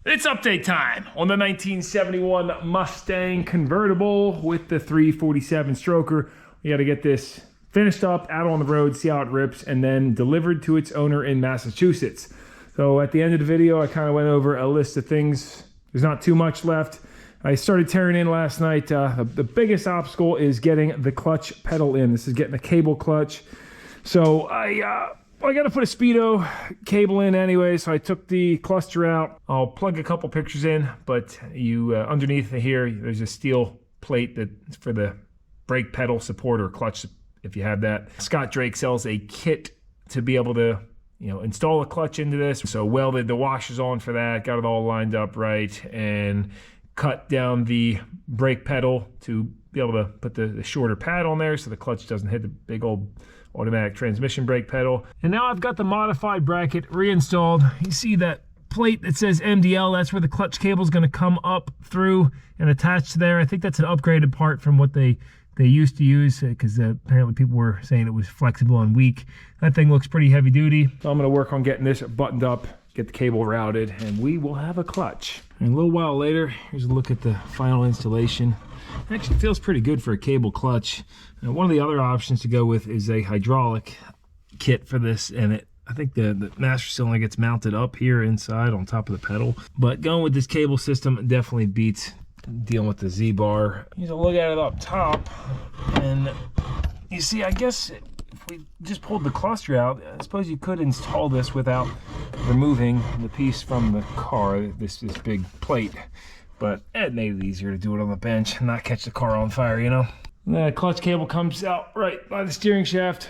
It's update time on the 1971 Mustang convertible with the 347 stroker. We got to get this finished up, out on the road, see how it rips, and then delivered to its owner in Massachusetts. So at the end of the video, I kind of went over a list of things. There's not too much left. I started tearing in last night. The biggest obstacle is getting the clutch pedal in. This is getting the cable clutch. So I got to put a speedo cable in anyway, so I took the cluster out. I'll plug a couple pictures in, but you underneath here, there's a steel plate that's for the brake pedal support or clutch if you have that. Scott Drake sells a kit to be able to, install a clutch into this. So welded the washers on for that, got it all lined up right, and cut down the brake pedal to be able to put the shorter pad on there so the clutch doesn't hit the big old automatic transmission brake pedal. And now I've got the modified bracket reinstalled. You see that plate that says MDL, that's where the clutch cable is going to come up through and attach to there. I think that's an upgraded part from what they used to use, because apparently people were saying it was flexible and weak. That thing looks pretty heavy duty. So I'm going to work on getting this buttoned up, get the cable routed, and we will have a clutch. And a little while later, here's a look at the final installation. It actually feels pretty good for a cable clutch. And one of the other options to go with is a hydraulic kit for this, and I think the master cylinder gets mounted up here inside on top of the pedal. But going with this cable system definitely beats dealing with the Z-bar. Here's a look at it up top, and you see, I guess if we just pulled the cluster out, I suppose you could install this without removing the piece from the car, this big plate. But it made it easier to do it on the bench and not catch the car on fire, And the clutch cable comes out right by the steering shaft.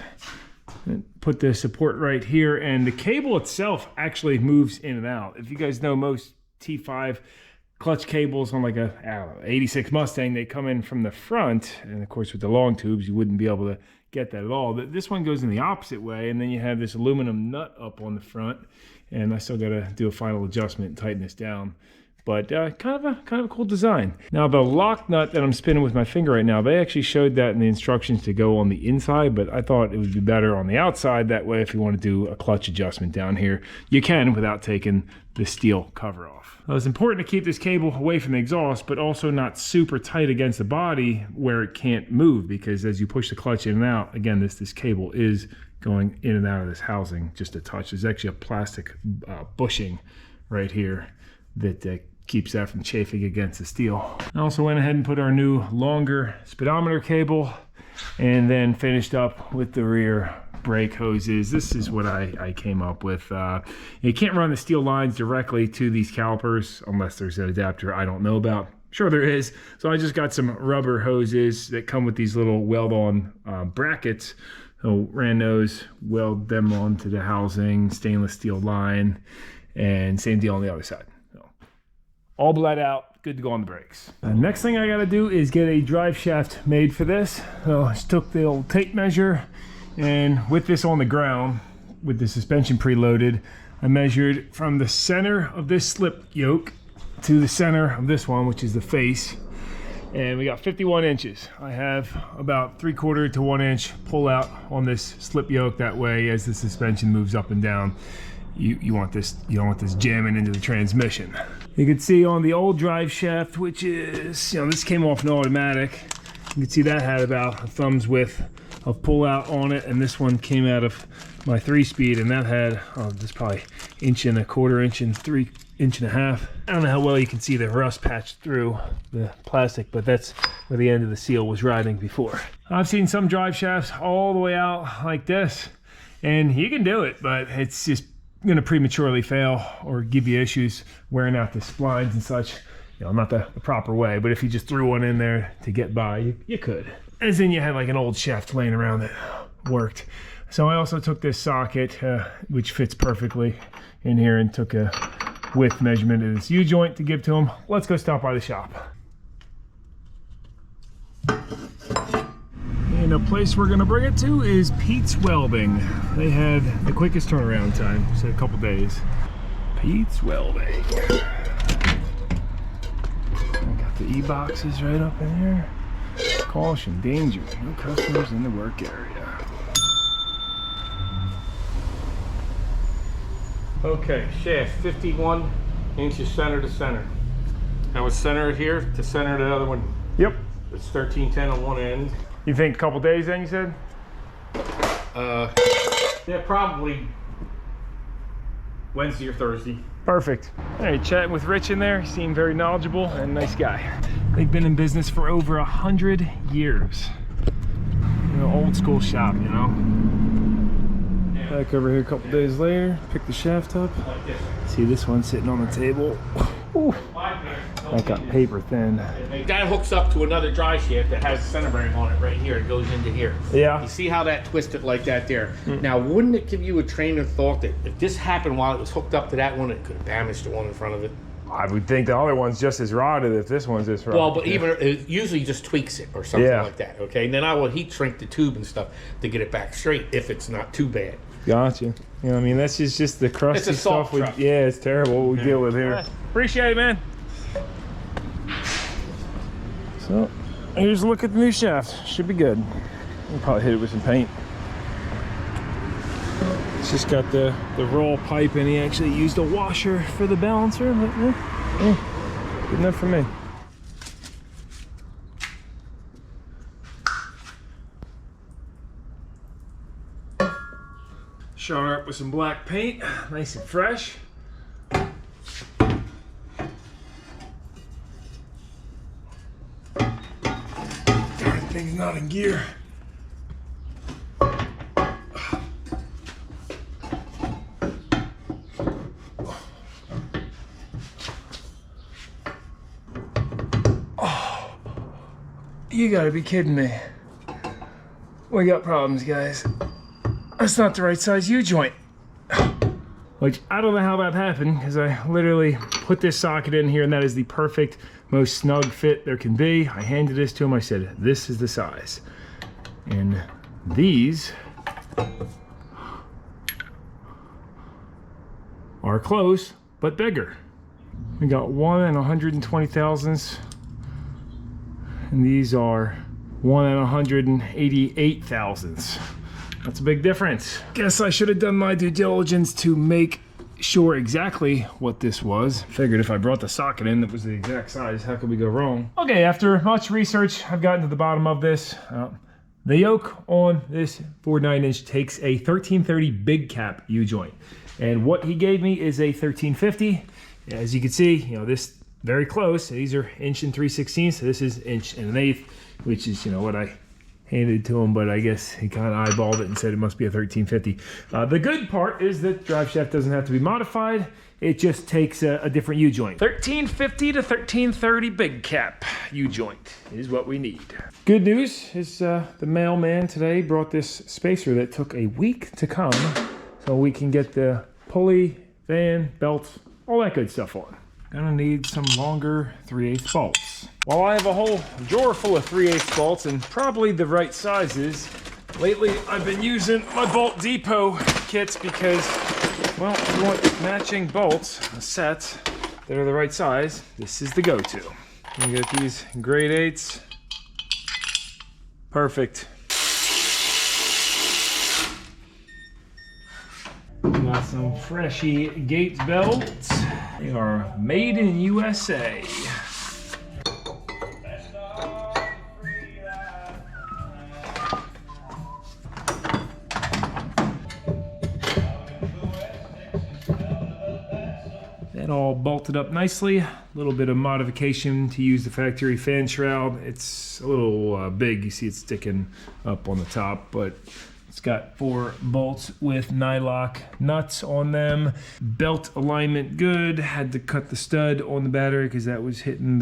Put the support right here, and the cable itself actually moves in and out. If you guys know, most T5 clutch cables on like a 86 Mustang, they come in from the front, and of course with the long tubes you wouldn't be able to get that at all. This one goes in the opposite way, and then you have this aluminum nut up on the front, and I still got to do a final adjustment and tighten this down. But kind of a cool design. Now the lock nut that I'm spinning with my finger right now, they actually showed that in the instructions to go on the inside, but I thought it would be better on the outside. That way, if you want to do a clutch adjustment down here, you can without taking the steel cover off. Now, it's important to keep this cable away from the exhaust, but also not super tight against the body where it can't move, because as you push the clutch in and out, again, this cable is going in and out of this housing just a touch. There's actually a plastic bushing right here that keeps that from chafing against the steel. I also went ahead and put our new longer speedometer cable, and then finished up with the rear brake hoses. This is what I came up with. You can't run the steel lines directly to these calipers unless there's an adapter I don't know about. Sure there is. So I just got some rubber hoses that come with these little weld-on brackets. So ran those, weld them onto the housing, stainless steel line, and same deal on the other side. All bled out, good to go on the brakes. The next thing I gotta do is get a drive shaft made for this. So I just took the old tape measure, and with this on the ground, with the suspension preloaded, I measured from the center of this slip yoke to the center of this one, which is the face, and we got 51 inches. I have about 3/4 to 1 inch pull out on this slip yoke. That way, as the suspension moves up and down, you don't want this jamming into the transmission. You can see on the old drive shaft, which is, this came off an automatic. You can see that had about a thumb's width of pull out on it, and this one came out of my 3-speed, and that had this probably 1.25 inch, 3.5 inches. I don't know how well you can see the rust patched through the plastic, but that's where the end of the seal was riding before. I've seen some drive shafts all the way out like this, and you can do it, but it's just going to prematurely fail or give you issues wearing out the splines and such. Not the proper way, but if you just threw one in there to get by, you could. As in, you had like an old shaft laying around that worked. So I also took this socket, which fits perfectly in here, and took a width measurement of this U-joint to give to them. Let's go stop by the shop. And the place we're gonna bring it to is Pete's Welding. They had the quickest turnaround time, so a couple days. Pete's Welding. I got the E-boxes right up in here. Caution, danger, no customers in the work area. Okay, shaft 51 inches center to center. Now it's center here to center the other one. Yep. It's 1310 on one end. You think a couple days then, you said? Yeah, probably Wednesday or Thursday. Perfect. All right, chatting with Rich in there. He seemed very knowledgeable and nice guy. They've been in business for over 100 years. You know, old school shop, you know. Yeah. Back over here a couple days later, pick the shaft up. Like this. See this one sitting on the table. Ooh. That got paper thin. That hooks up to another drive shaft that has a center bearing on it right here. It goes into here. Yeah. You see how that twisted like that there? Now, wouldn't it give you a train of thought that if this happened while it was hooked up to that one, it could have damaged the one in front of it? I would think the other one's just as rotted if this one's this rotted. Well, but even it usually just tweaks it or something like that, okay? And then I will heat shrink the tube and stuff to get it back straight if it's not too bad. Gotcha. You know, I mean, that's just the crusty It's a salt stuff. truck. Yeah, it's terrible what we deal with here. Right. Appreciate it, man. So, here's a look at the new shaft. Should be good. We'll probably hit it with some paint. It's just got the roll pipe, and he actually used a washer for the balancer. But, good enough for me. Showing her up with some black paint, nice and fresh. Darn, thing's not in gear. Oh, you gotta be kidding me. We got problems, guys. That's not the right size U-joint. Which, I don't know how that happened, because I literally put this socket in here, and that is the perfect, most snug fit there can be. I handed this to him, I said, this is the size. And these are close, but bigger. We got 1 and 120 thousandths, and these are 1 and 188 thousandths. That's a big difference. Guess I should have done my due diligence to make sure exactly what this was. Figured if I brought the socket in that was the exact size, how could we go wrong? Okay, after much research, I've gotten to the bottom of this. The yoke on this Ford 9-inch takes a 1330 big cap U-joint. And what he gave me is a 1350. As you can see, you know, this very close. These are 1 3/16, so this is 1 1/8, which is, you know, what I handed to him, but I guess he kind of eyeballed it and said it must be a 1350. The good part is that drive shaft doesn't have to be modified. It just takes a different U-joint. 1350 to 1330 big cap U-joint is what we need. Good news is the mailman today brought this spacer that took a week to come, so we can get the pulley, fan, belt, all that good stuff on. Gonna need some longer 3/8 bolts. While I have a whole drawer full of 3/8 bolts and probably the right sizes, lately I've been using my Bolt Depot kits because, well, if you want matching bolts, a set that are the right size, this is the go-to. You get these grade 8s. Perfect. Got some freshy Gates belts. They are made in USA. That all bolted up nicely. A little bit of modification to use the factory fan shroud. It's a little big. You see it sticking up on the top, but it's got 4 bolts with nylock nuts on them. Belt alignment good. Had to cut the stud on the battery because that was hitting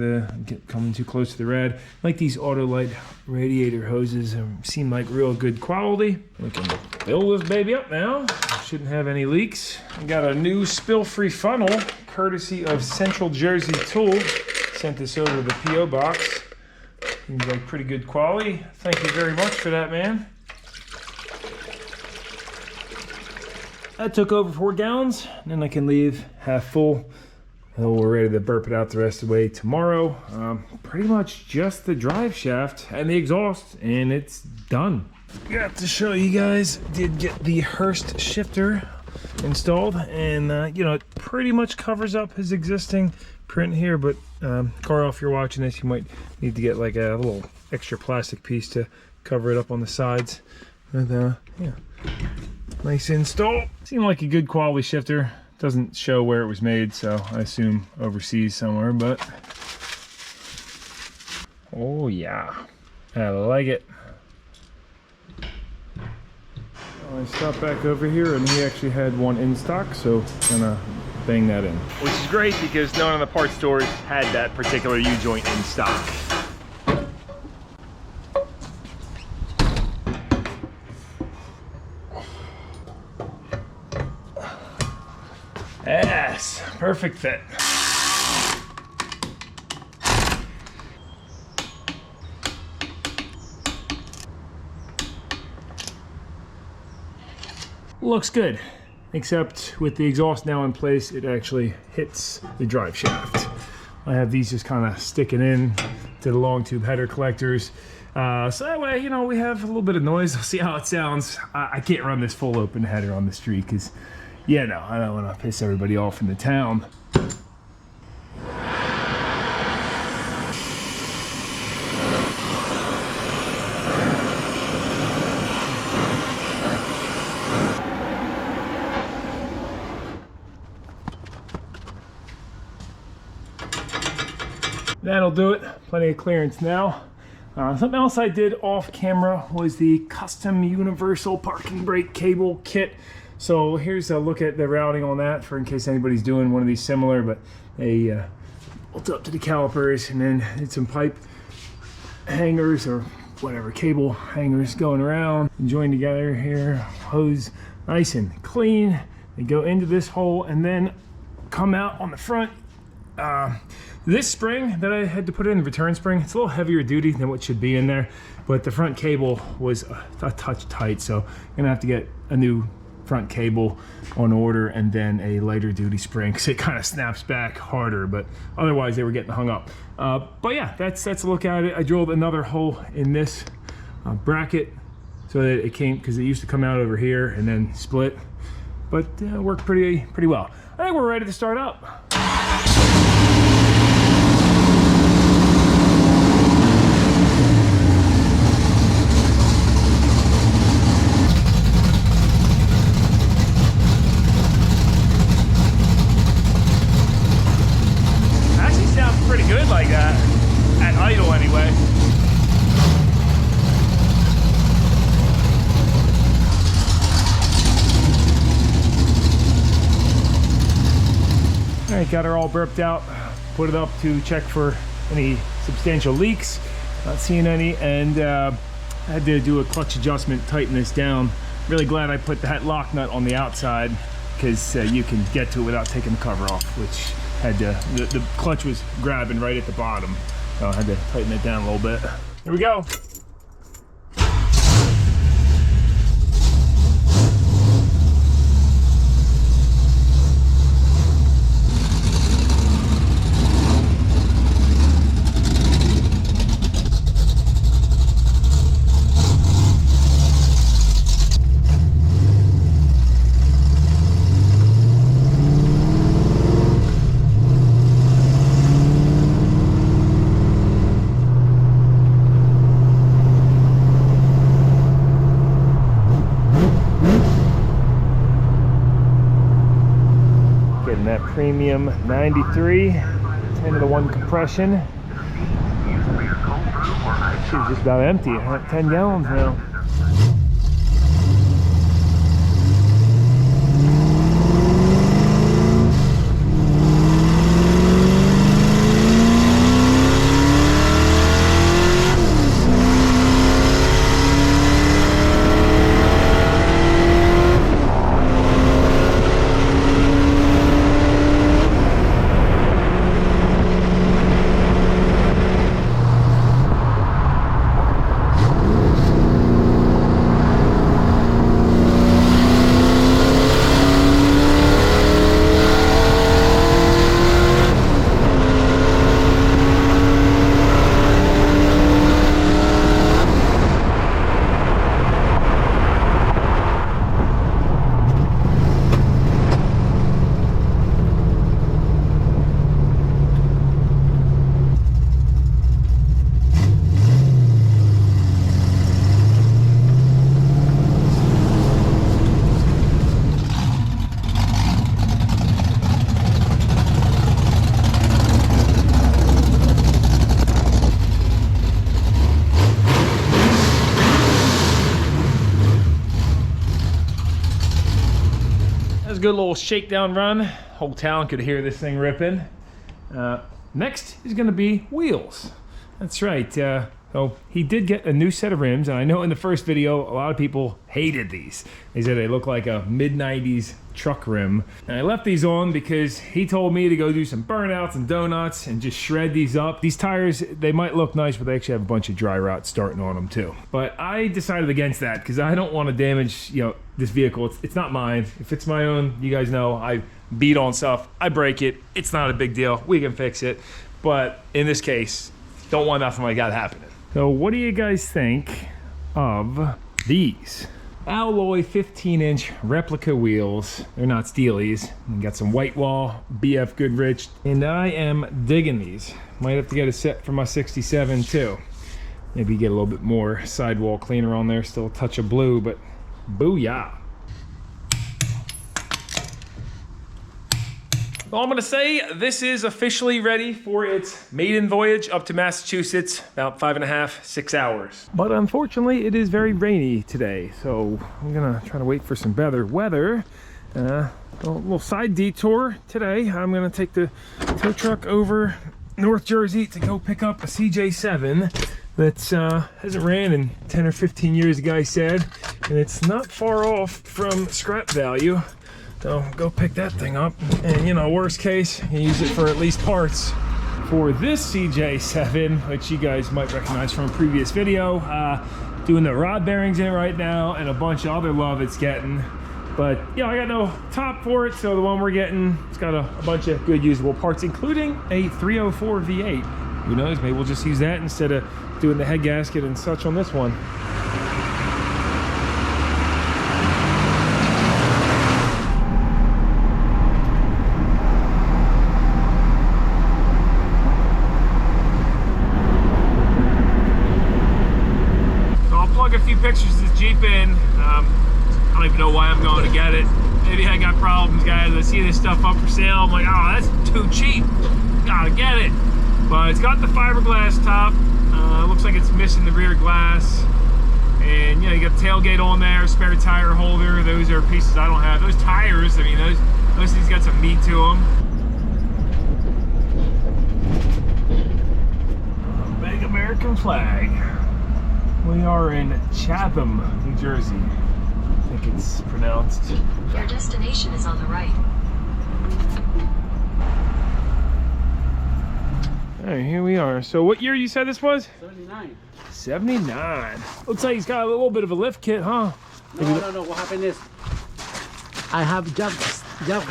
coming too close to the rad. Like these Autolite radiator hoses seem like real good quality. We can fill this baby up now. Shouldn't have any leaks. I got a new spill-free funnel courtesy of Central Jersey Tool. Sent this over to the P.O. box. Seems like pretty good quality. Thank you very much for that, man. That took over 4 gallons, and then I can leave half full. So we're ready to burp it out the rest of the way tomorrow. Pretty much just the drive shaft and the exhaust, and it's done. Got to show you guys, did get the Hurst shifter installed, and you know, it pretty much covers up his existing print here, but Carl, if you're watching this, you might need to get like a little extra plastic piece to cover it up on the sides. But yeah, nice install. Seemed like a good quality shifter. Doesn't show where it was made, so I assume overseas somewhere, but oh yeah, I like it. I stopped back over here and he actually had one in stock, so I'm gonna bang that in. Which is great because none of the parts stores had that particular U-joint in stock. Yes, perfect fit. Looks good, except with the exhaust now in place, it actually hits the drive shaft. I have these just kind of sticking in to the long tube header collectors. So that way, you know, we have a little bit of noise. I'll see how it sounds. I can't run this full open header on the street because, yeah, no, I don't want to piss everybody off in the town. That'll do it. Plenty of clearance now. Something else I did off camera was the custom universal parking brake cable kit. So here's a look at the routing on that for in case anybody's doing one of these similar, but they bolt up to the calipers and then did some pipe hangers or whatever, cable hangers going around and joined together here. Hose nice and clean. They go into this hole and then come out on the front. This spring that I had to put in, the return spring, it's a little heavier duty than what should be in there, but the front cable was a touch tight, so I'm gonna have to get a new front cable on order and then a lighter duty spring because it kind of snaps back harder, but otherwise they were getting hung up. But yeah, that's a look at it. I drilled another hole in this bracket so that it came, because it used to come out over here and then split, but it worked pretty well. I think we're ready to start up. Pretty good like that, at idle anyway. All right, got her all burped out, put it up to check for any substantial leaks, not seeing any, and I had to do a clutch adjustment, tighten this down. Really glad I put that lock nut on the outside because you can get to it without taking the cover off, which had to, the clutch was grabbing right at the bottom, so I had to tighten it down a little bit. Here we go. That premium 93, 10-to-1 compression. She's just about empty, 10 gallons now. good little shakedown run. Whole town could hear this thing ripping. Next is gonna be wheels. That's right. So he did get a new set of rims, and I know in the first video a lot of people hated these. They said they look like a mid-90s truck rim. And I left these on because he told me to go do some burnouts and donuts and just shred these up. These tires, they might look nice, but they actually have a bunch of dry rot starting on them too. But I decided against that because I don't want to damage, you know, this vehicle. It's not mine. If it's my own, you guys know I beat on stuff, I break it. It's not a big deal. We can fix it. But in this case, don't want nothing like that happening. So what do you guys think of these? Alloy 15-inch replica wheels. They're not steelies. You got some white wall, BF Goodrich, and I am digging these. Might have to get a set for my 67 too. Maybe get a little bit more sidewall cleaner on there, still a touch of blue, but booyah. Well, I'm gonna say this is officially ready for its maiden voyage up to Massachusetts, about 5.5, 6 hours. But unfortunately, it is very rainy today, so I'm gonna try to wait for some better weather. A little side detour today. I'm gonna take the tow truck over North Jersey to go pick up a CJ7 that hasn't ran in 10 or 15 years, the guy said, and it's not far off from scrap value. So go pick that thing up, and you know, worst case, you use it for at least parts. For this CJ7, which you guys might recognize from a previous video, doing the rod bearings in it right now, and a bunch of other love it's getting. But you know, I got no top for it, so the one we're getting, it's got a bunch of good usable parts, including a 304 V8. Who knows, maybe we'll just use that instead of doing the head gasket and such on this one. A few pictures of this Jeep in. I don't even know why I'm going to get it. Maybe I got problems, guys. I see this stuff up for sale. I'm like, oh, that's too cheap. Gotta get it. But it's got the fiberglass top. Looks like it's missing the rear glass. And you know, you got the tailgate on there, spare tire holder. Those are pieces I don't have. Those tires, I mean, those things got some meat to them. Big American flag. We are in Chatham, New Jersey. I think it's pronounced. Your destination is on the right. All right, here we are. So what year you said this was? 79. 79. Looks like he's got a little bit of a lift kit, huh? No. What happened is I have jack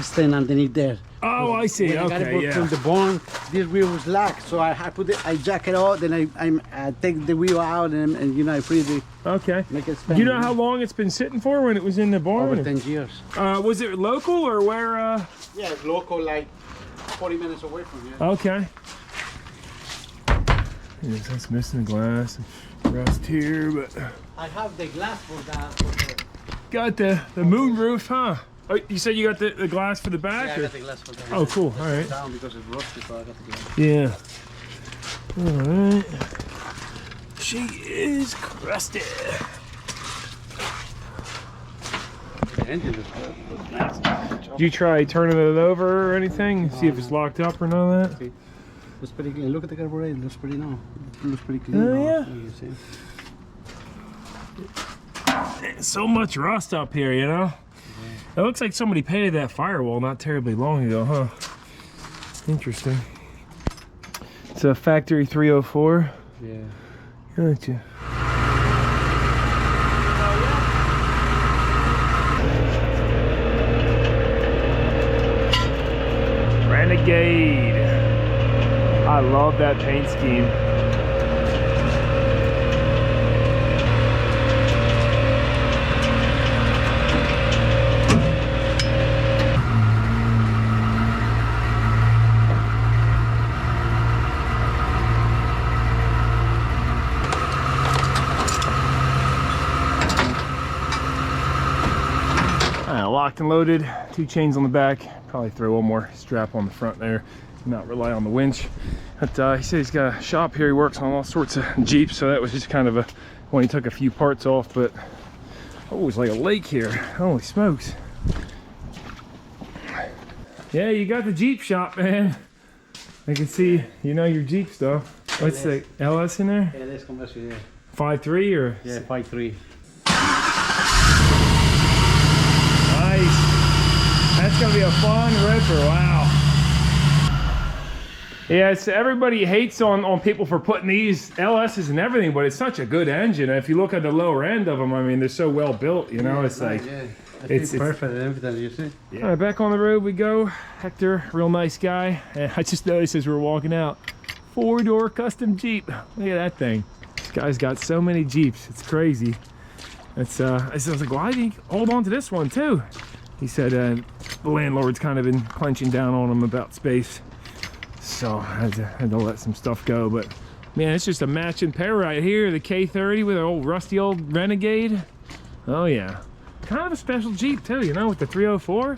stand underneath there. Oh, I see. When I got Okay, it yeah. from the barn, this wheel was slack, so I jack it out, then I take the wheel out and you know, I freeze it. Okay. Make it spin. Do you know how long it's been sitting for when it was in the barn? Over 10 years. Was it local or where? Yeah, it's local, like 40 minutes away from here. Okay. Yes, that's missing the glass. Rust here, but I have the glass for that. got the moon roof, huh? Oh, you said you got the glass for the back? Yeah, I or? got the glass for that. Oh, cool. All right. Down because it's rusty, so I got the glass. Yeah. All right. She is crusty. The engine is good. Nice. Did you try turning it over or anything? See if it's locked up or none of that? Okay. Looks pretty clean. Look at the carburetor. It looks pretty now. It looks pretty clean. Oh, now. yeah. You see? So much rust up here, you know? It looks like somebody painted that firewall not terribly long ago, huh? Interesting. It's a factory 304. Yeah. Gotcha. Renegade. I love that paint scheme. Locked and loaded, 2 chains on the back, probably throw one more strap on the front there, not rely on the winch. But he said he's got a shop here, he works on all sorts of Jeeps, so that was just kind of a when he took a few parts off. But oh, it's like a lake here, holy smokes. Yeah, you got the Jeep shop, man. I can see you know your Jeep stuff. What's the LS in there? Yeah, let's compressor, yeah. 5.3 or? Yeah, 5.3. Nice. That's gonna be a fun ripper. Wow. Yeah, it's, everybody hates on people for putting these LSs and everything, but it's such a good engine. And if you look at the lower end of them, I mean, they're so well built. You know, it's like it's perfect and everything. You see? Yeah. All right, back on the road we go. Hector, real nice guy. And I just noticed as we were walking out, 4-door custom Jeep. Look at that thing. This guy's got so many Jeeps. It's crazy. It's I was like, why do you hold on to this one too? He said the landlord's kind of been clenching down on him about space. So I had to let some stuff go, but man, it's just a matching pair right here. The K30 with an old rusty old Renegade. Oh yeah, kind of a special Jeep too, you know, with the 304.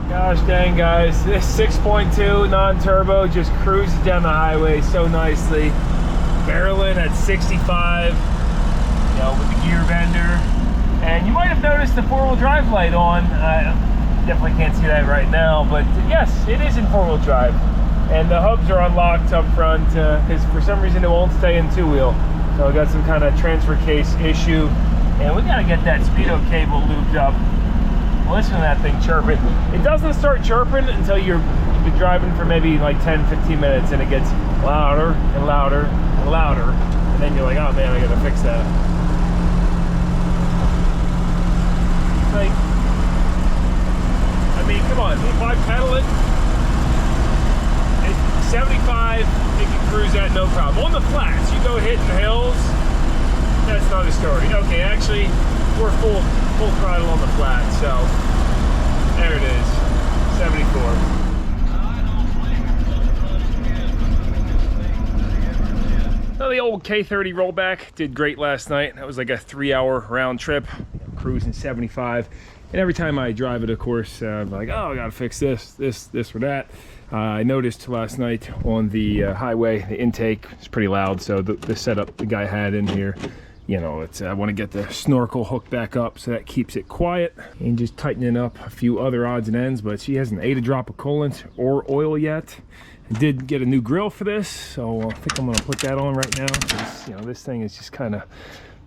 Gosh dang, guys, this 6.2 non-turbo just cruises down the highway so nicely, barreling at 65, you know, with the gear bender. And you might have noticed the 4-wheel drive light on. I definitely can't see that right now, but yes, it is in 4-wheel drive. And the hubs are unlocked up front because for some reason it won't stay in 2-wheel. So I got some kind of transfer case issue, and we gotta get that speedo cable lubed up. Listen to that thing chirping. It doesn't start chirping until you've been driving for maybe like 10-15 minutes, and it gets louder and louder and louder, and then you're like, oh man, I gotta fix that. Like, I mean, come on, if I pedal it at 75, it can cruise at no problem. On the flats, you go hitting the hills, that's not a story. Okay, actually, we're full throttle on the flat, so there it is, 74. Well, the old K30 rollback did great last night. That was like a 3-hour round trip, cruising 75. And every time I drive it, of course, I'm like, oh, I gotta fix this or that. I noticed last night on the highway, the intake is pretty loud, so the setup the guy had in here, you know, it's I want to get the snorkel hooked back up so that keeps it quiet, and just tightening up a few other odds and ends, but she hasn't ate a drop of coolant or oil yet. I did get a new grill for this, so I think I'm going to put that on right now, because, you know, this thing is just kind of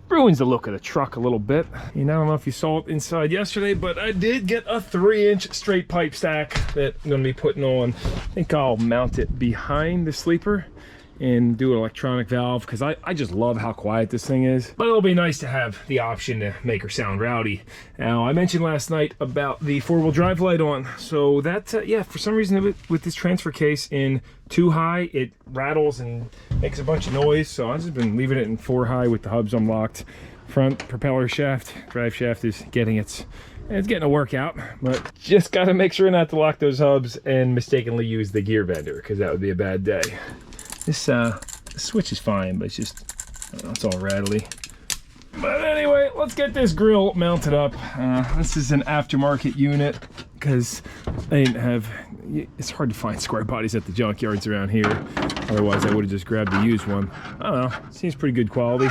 ruins the look of the truck a little bit. You know, I don't know if you saw it inside yesterday, but I did get a 3-inch straight pipe stack that I'm going to be putting on. I think I'll mount it behind the sleeper and do an electronic valve, because I just love how quiet this thing is. But it'll be nice to have the option to make her sound rowdy. Now, I mentioned last night about the 4-wheel drive light on. So that, yeah, for some reason with this transfer case in 2 high, it rattles and makes a bunch of noise. So I've just been leaving it in 4 high with the hubs unlocked. Front propeller shaft, drive shaft is getting it's getting a workout, but just got to make sure not to lock those hubs and mistakenly use the gear bender, because that would be a bad day. This switch is fine, but it's just, it's all rattly. But anyway, let's get this grill mounted up. This is an aftermarket unit, because I didn't have, it's hard to find square bodies at the junkyards around here. Otherwise, I would have just grabbed the used one. I don't know, seems pretty good quality.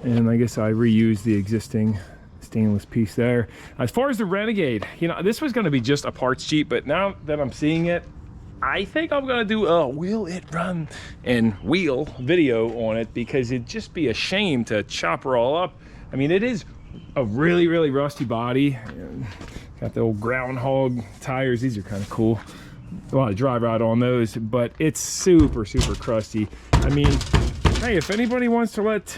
And I guess I reused the existing stainless piece there. As far as the Renegade, you know, this was going to be just a parts Jeep, but now that I'm seeing it, I think I'm gonna do a will it run and wheel video on it, because it'd just be a shame to chop her all up. I mean, it is a really, really rusty body. Got the old groundhog tires. These are kind of cool. A lot of drive out on those, but it's super, super crusty. I mean, hey, if anybody wants to let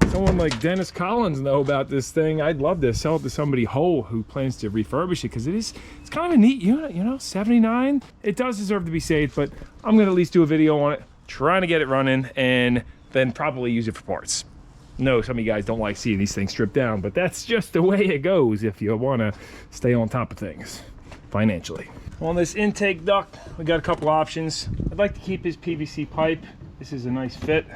someone like Dennis Collins know about this thing, I'd love to sell it to somebody whole who plans to refurbish it, because it's kind of a neat unit, you know, 79. It does deserve to be saved, but I'm gonna at least do a video on it, trying to get it running, and then probably use it for parts. No, some of you guys don't like seeing these things stripped down, but that's just the way it goes if you want to stay on top of things financially. On this intake duct, we got a couple options. I'd like to keep his PVC pipe. This is a nice fit.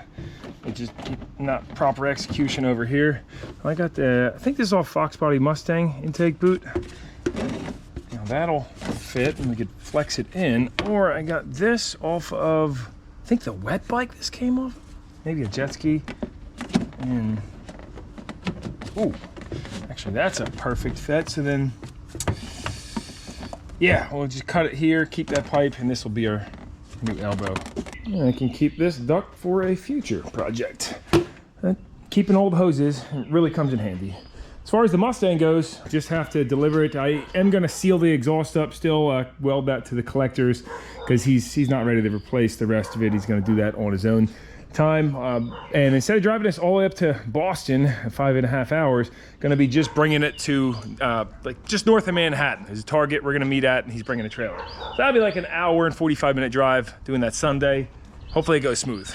It's just not proper execution over here. I got the, I think this is all Fox Body Mustang intake boot. That'll fit and we could flex it in. Or I got this off of, I think the wet bike this came off. Maybe a jet ski. And, ooh, actually that's a perfect fit. So then, yeah, we'll just cut it here, keep that pipe, and this will be our new elbow. And I can keep this duct for a future project. Keeping old hoses really comes in handy. As far as the Mustang goes, just have to deliver it. I am gonna seal the exhaust up still, weld that to the collectors, because he's not ready to replace the rest of it. He's gonna do that on his own time. And instead of driving this all the way up to Boston, 5.5 hours, gonna be just bringing it to like just north of Manhattan. There's a Target we're gonna meet at, and he's bringing a trailer. So that'll be like an hour and 45-minute drive doing that Sunday. Hopefully it goes smooth.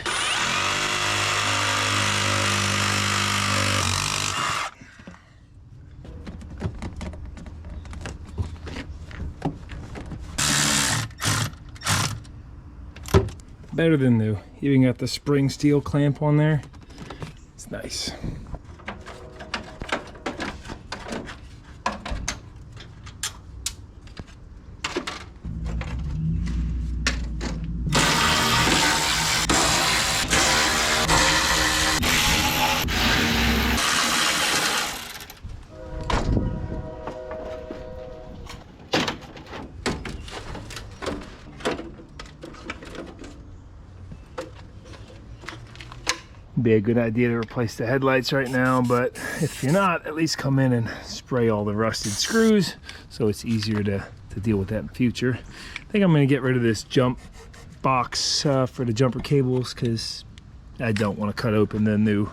Better than new. Even got the spring steel clamp on there. It's nice. Be a good idea to replace the headlights right now, but if you're not, at least come in and spray all the rusted screws so it's easier to deal with that in the future. I think I'm going to get rid of this jump box for the jumper cables, because I don't want to cut open the new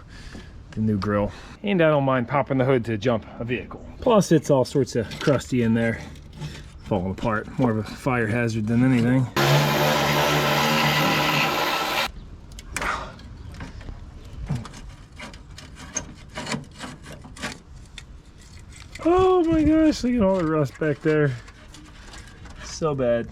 grill, and I don't mind popping the hood to jump a vehicle. Plus it's all sorts of crusty in there, falling apart. More of a fire hazard than anything. Oh my gosh, look at all the rust back there. So bad.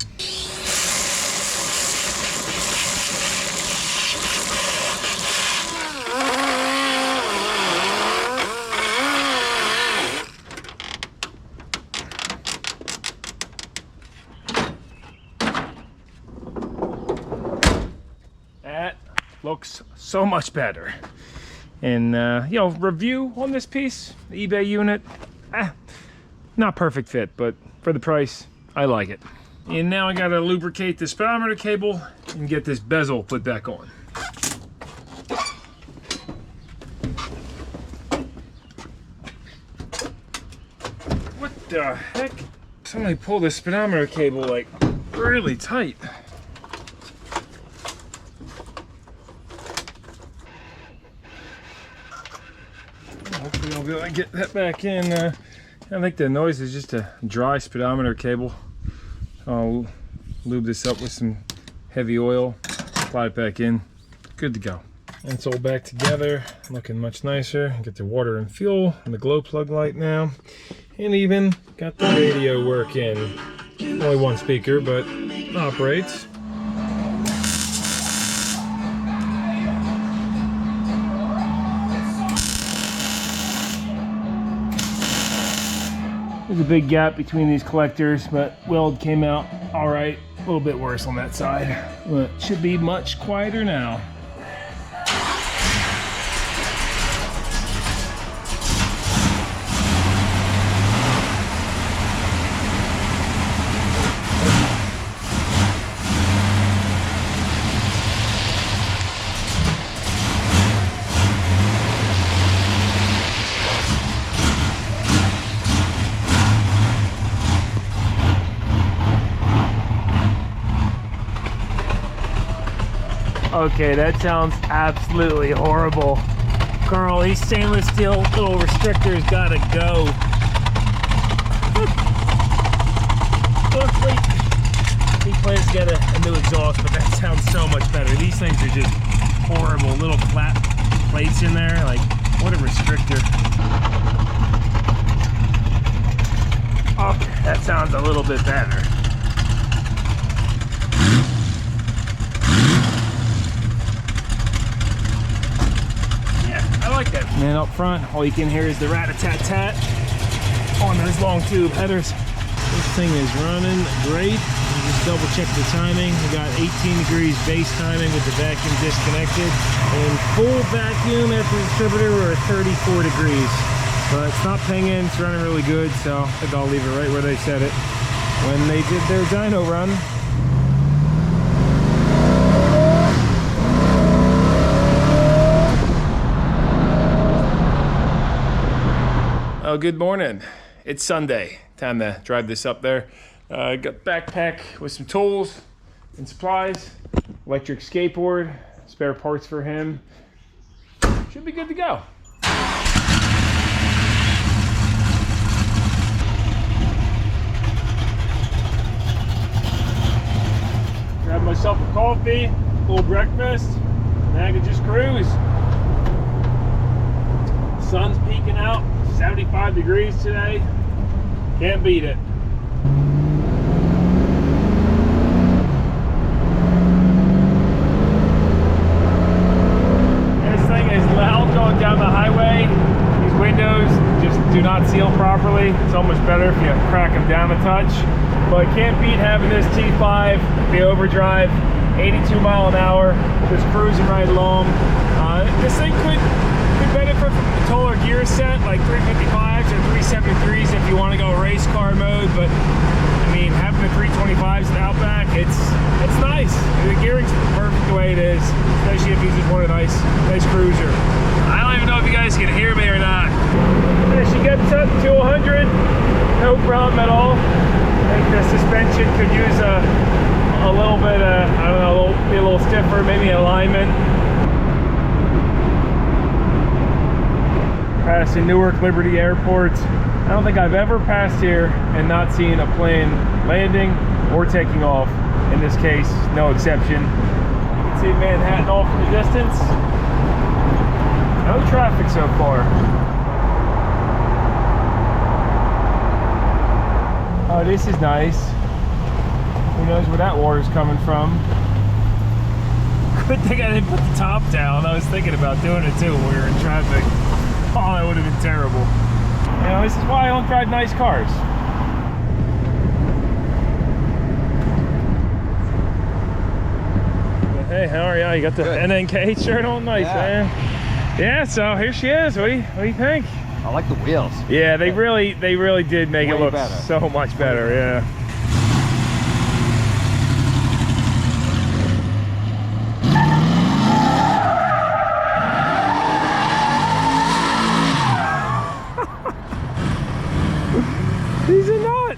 That looks so much better. And you know, review on this piece, the eBay unit. Not perfect fit, but for the price, I like it. And now I gotta lubricate the speedometer cable and get this bezel put back on. What the heck? Somebody pulled the speedometer cable like really tight. Hopefully I'll be able to get that back in. I think the noise is just a dry speedometer cable. I'll lube this up with some heavy oil, slide it back in, good to go. And it's all back together, looking much nicer. Get the water and fuel and the glow plug light now. And even got the radio working. Only one speaker, but operates. There's a big gap between these collectors, but weld came out all right. A little bit worse on that side, but should be much quieter now. Okay, that sounds absolutely horrible. Carl, these stainless steel little restrictors gotta go. Luckily, he plans to get a new exhaust, but that sounds so much better. These things are just horrible. Little flat plates in there, like, what a restrictor. Okay, that sounds a little bit better. I like that. And then up front, all you can hear is the rat-a-tat-tat on those long tube headers. Those thing is running great. Just double check the timing. We got 18 degrees base timing with the vacuum disconnected. And full vacuum at the distributor, we're at 34 degrees. But it's not pinging, it's running really good, so I think I'll leave it right where they set it when they did their dyno run. Oh, good morning. It's Sunday. Time to drive this up there. Got backpack with some tools and supplies, electric skateboard, spare parts for him. Should be good to go. Grab myself a coffee, a little breakfast, and I can just cruise. Sun's peeking out, 75 degrees today. Can't beat it. This thing is loud going down the highway. These windows just do not seal properly. It's almost better if you crack them down a touch. But can't beat having this T5, the overdrive, 82 mile an hour, just cruising right along. This thing could benefit from a taller gear set, like 355s or 373s if you want to go race car mode. But I mean, having the 325s in the Outback, it's nice. The gearing's perfect the way it is, especially if you just want a nice cruiser. I don't even know if you guys can hear me or not. As she gets up to 100, no problem at all. I think the suspension could use a little bit, I don't know, be a little stiffer, maybe alignment. Passing Newark Liberty Airport. I don't think I've ever passed here and not seen a plane landing or taking off. In this case, no exception. You can see Manhattan off in the distance. No traffic so far. Oh, this is nice. Who knows where that water's coming from. Good thing I didn't put the top down. I was thinking about doing it too when we were in traffic. Oh, that would have been terrible. You know, this is why I don't drive nice cars. Hey, how are you? You got the Good. NNK shirt on? Nice, Yeah. man. Yeah, so here she is. What do you think? I like the wheels. Yeah, they really did make it Way look better. so much better, yeah. He's a nut.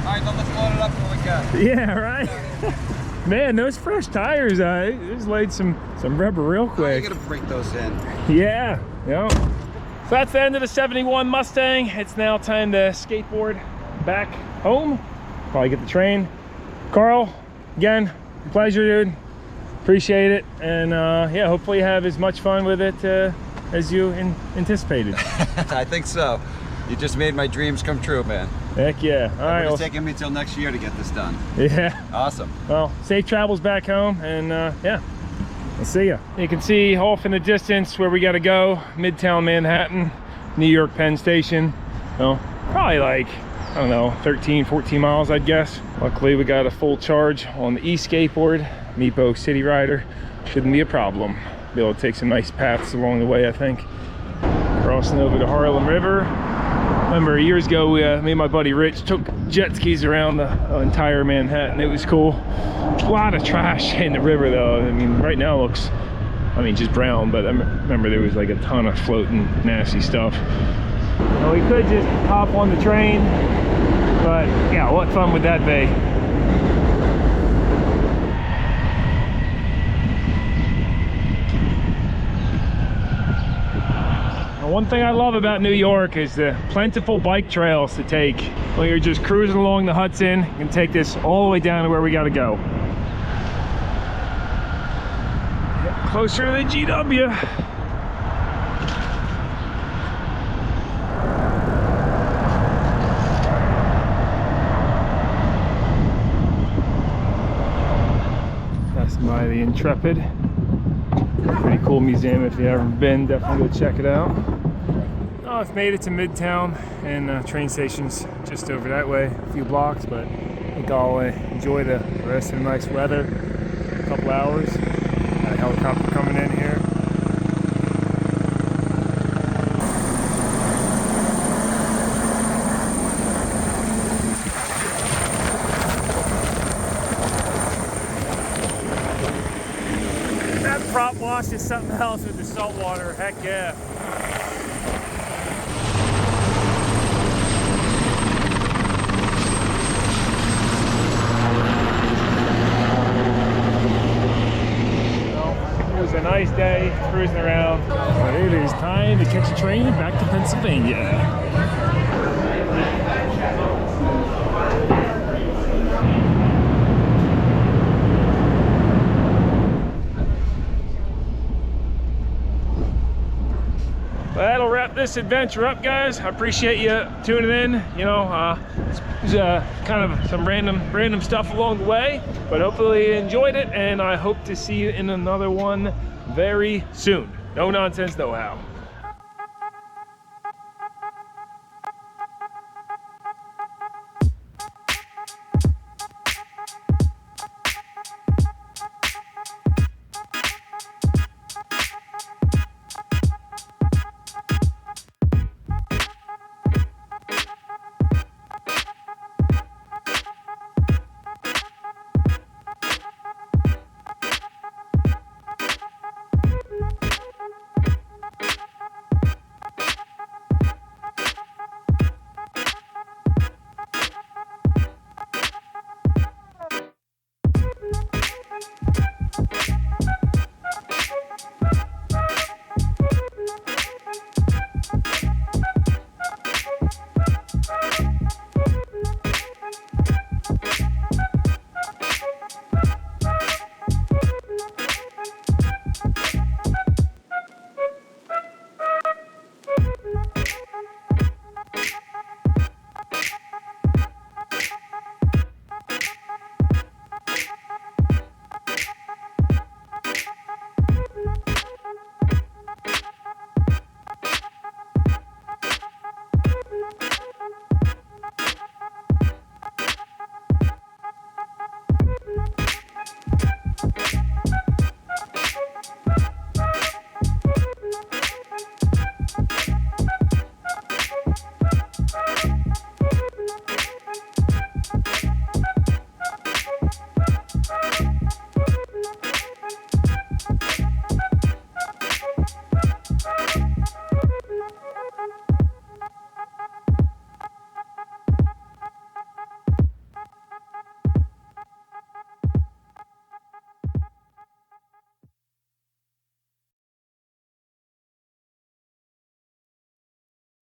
All right, then let's load it up when we go. Yeah, right. Man, those fresh tires, just laid some rubber real You quick. gotta break those in. Yeah, yep. So that's the end of the 71 Mustang. It's now time to skateboard back home. Probably get the train. Carl, again, pleasure, dude. Appreciate it. And yeah, hopefully you have as much fun with it as you anticipated. I think so. You just made my dreams come true, man. Heck yeah. All right. It's taking me till next year to get this done. Yeah. Awesome. Well, safe travels back home, and yeah, I'll see ya. You can see off in the distance where we gotta go, Midtown Manhattan, New York Penn Station. Well, probably like, I don't know, 13, 14 miles, I'd guess. Luckily, we got a full charge on the e-skateboard, Meepo City Rider. Shouldn't be a problem. Be able to take some nice paths along the way, I think. Crossing over the Harlem River. Remember years ago, me and my buddy Rich took jet skis around the entire Manhattan. It was cool. A lot of trash in the river though. I mean, right now it looks, I mean, just brown, but I remember there was like a ton of floating nasty stuff. Well, we could just hop on the train, but yeah, what fun would that be? One thing I love about New York is the plentiful bike trails to take. When you're just cruising along the Hudson, you can take this all the way down to where we gotta go. Get closer to the GW. Passing by the Intrepid. Pretty cool museum if you've ever been, definitely go check it out. I've made it to Midtown, and train station's just over that way, a few blocks, but I think I'll enjoy the rest of the nice weather. A couple hours. Got a helicopter coming in here. That prop wash is something else with the salt water. Heck yeah. It was a nice day cruising around, but it is time to catch a train back to Pennsylvania. Well, that'll wrap this adventure up, guys. I appreciate you tuning in. You know, it's kind of some random stuff along the way, but hopefully you enjoyed it, and I hope to see you in another one very soon. No nonsense, know how.